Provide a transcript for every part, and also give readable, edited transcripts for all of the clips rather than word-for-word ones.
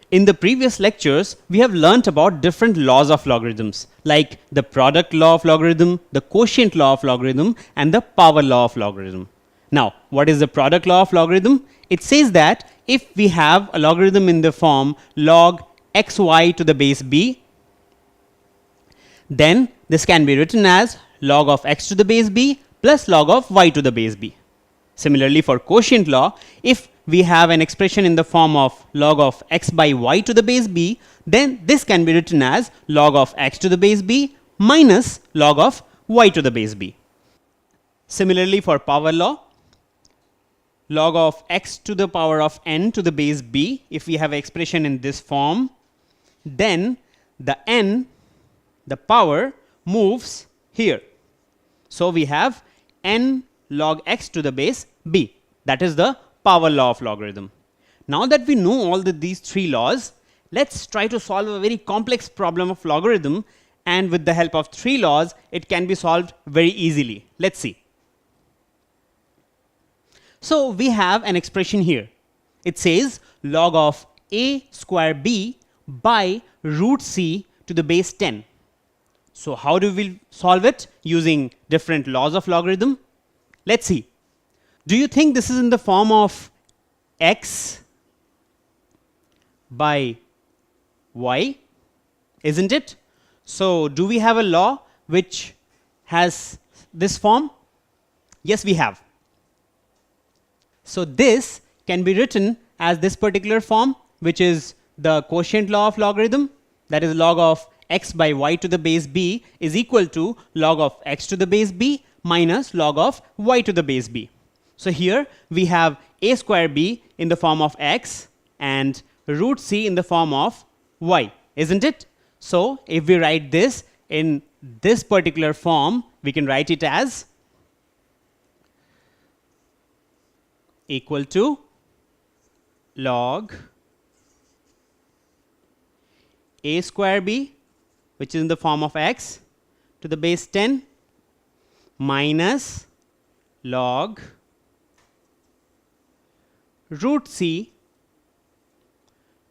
In the previous lectures, we have learnt about different laws of logarithms, like the product law of logarithm, the quotient law of logarithm, and the power law of logarithm. Now, what is the product law of logarithm? It says that if we have a logarithm in the form log xy to the base b, then this can be written as log of x to the base b plus log of y to the base b. Similarly, for quotient law, if we have an expression in the form of log of x by y to the base b, then this can be written as log of x to the base b minus log of y to the base b. Similarly, for power law, log of x to the power of n to the base b, if we have an expression in this form, then the n, the power, moves here. So we have n log x to the base b. That is the power law of logarithm. Now that we know all these three laws, let's try to solve a very complex problem of logarithm, and with the help of three laws, it can be solved very easily. Let's see. So we have an expression here. It says log of a square b by root c to the base 10. So how do we solve it? Using different laws of logarithm. Let's see. Do you think this is in the form of x by y? Isn't it? So do we have a law which has this form? Yes, we have. So this can be written as this particular form, which is the quotient law of logarithm. That is log of x by y to the base b is equal to log of x to the base b minus log of y to the base b. So here we have a square b in the form of x and root c in the form of y, isn't it? So if we write this in this particular form, we can write it as equal to log a square b, which is in the form of x to the base 10, minus log root c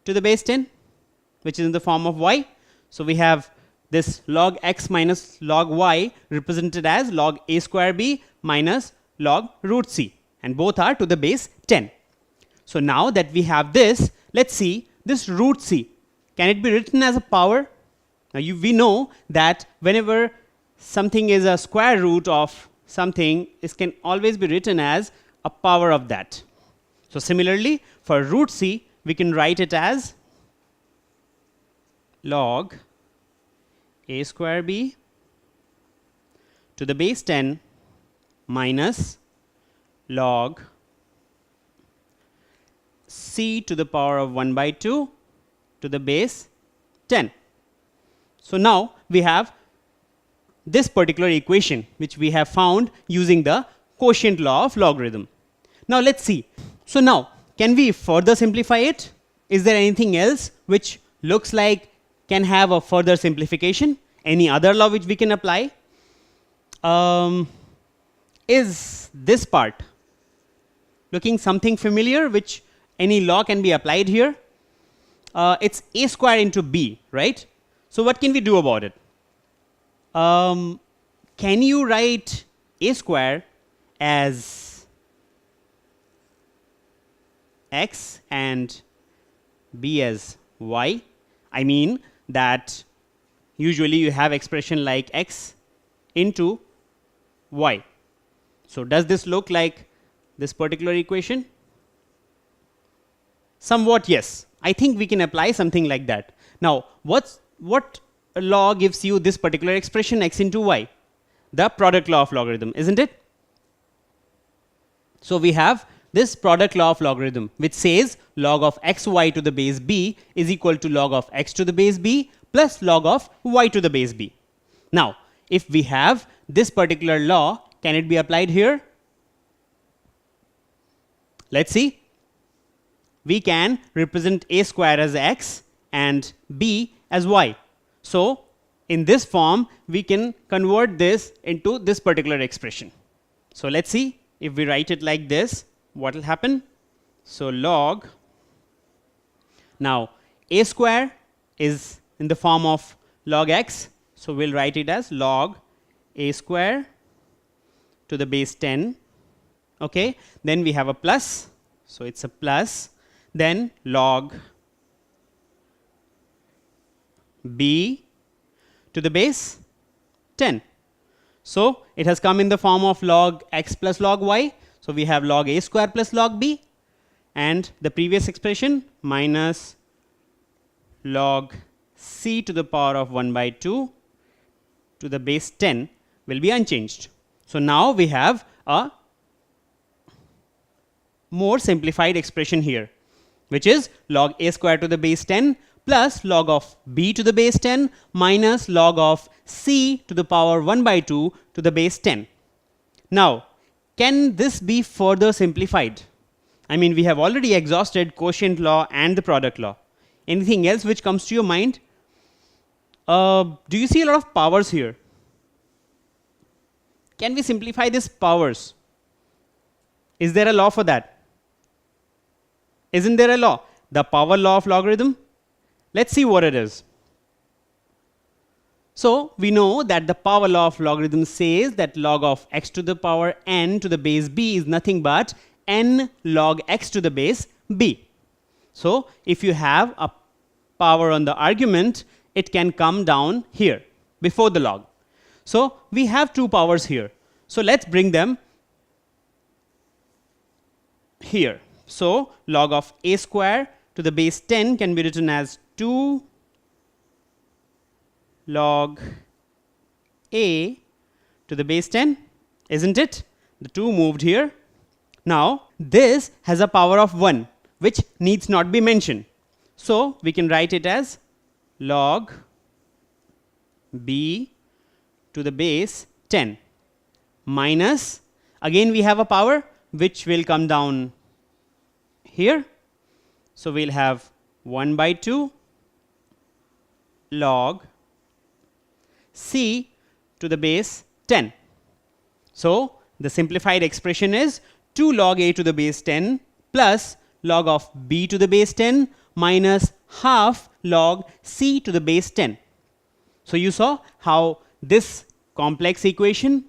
to the base 10, which is in the form of y. So we have this log x minus log y represented as log a square b minus log root c, and both are to the base 10. So now that we have this, let's see this root c. Can it be written as a power? Now we know that whenever something is a square root of something, it can always be written as a power of that. So similarly, for root c, we can write it as log a square b to the base 10 minus log c to the power of 1 by 2 to the base 10. So now we have this particular equation which we have found using the quotient law of logarithm. Now let's see. So now can we further simplify it? Is there anything else which looks like can have a further simplification? Any other law which we can apply? Is this part looking something familiar which any law can be applied here? It's a square into b, right? So what can we do about it? Can you write a square as x and b as y? I mean that usually you have expression like x into y. So does this look like this particular equation? Somewhat, yes. I think we can apply something like that. Now, what law gives you this particular expression x into y? The product law of logarithm, isn't it? So we have this product law of logarithm which says log of xy to the base b is equal to log of x to the base b plus log of y to the base b. Now, if we have this particular law, can it be applied here? Let's see. We can represent a square as x and b as y. So in this form, we can convert this into this particular expression. So let's see if we write it like this, what will happen? So log, now a square is in the form of log x. So we'll write it as log a square to the base 10. Okay, then we have a plus, so it's a plus, then log b to the base 10. So it has come in the form of log x plus log y. So we have log a square plus log b, and the previous expression minus log c to the power of 1 by 2 to the base 10 will be unchanged. So now we have a more simplified expression here, which is log a square to the base 10 plus log of b to the base 10 minus log of c to the power 1 by 2 to the base 10. Now, can this be further simplified? I mean, we have already exhausted quotient law and the product law. Anything else which comes to your mind? Do you see a lot of powers here? Can we simplify these powers? Is there a law for that? Isn't there a law? The power law of logarithm? Let's see what it is. So we know that the power law of logarithm says that log of x to the power n to the base b is nothing but n log x to the base b. So if you have a power on the argument, it can come down here before the log. So we have two powers here. So let's bring them here. So log of a square to the base 10 can be written as 2 log a to the base 10, isn't it? The 2 moved here. Now this has a power of 1, which needs not be mentioned. So we can write it as log b to the base 10 minus, again we have a power which will come down here. So we'll have 1 by 2 log c to the base 10. So the simplified expression is 2 log a to the base 10 plus log of b to the base 10 minus half log c to the base 10. So you saw how this complex equation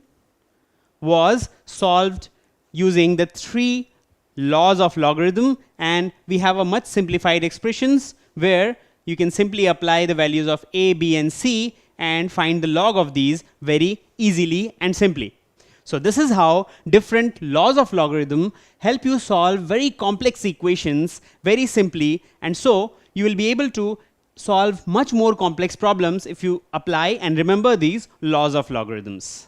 was solved using the 3 laws of logarithm, and we have a much simplified expressions where you can simply apply the values of a, b and c and find the log of these very easily and simply. So this is how different laws of logarithm help you solve very complex equations very simply, and so you will be able to solve much more complex problems if you apply and remember these laws of logarithms.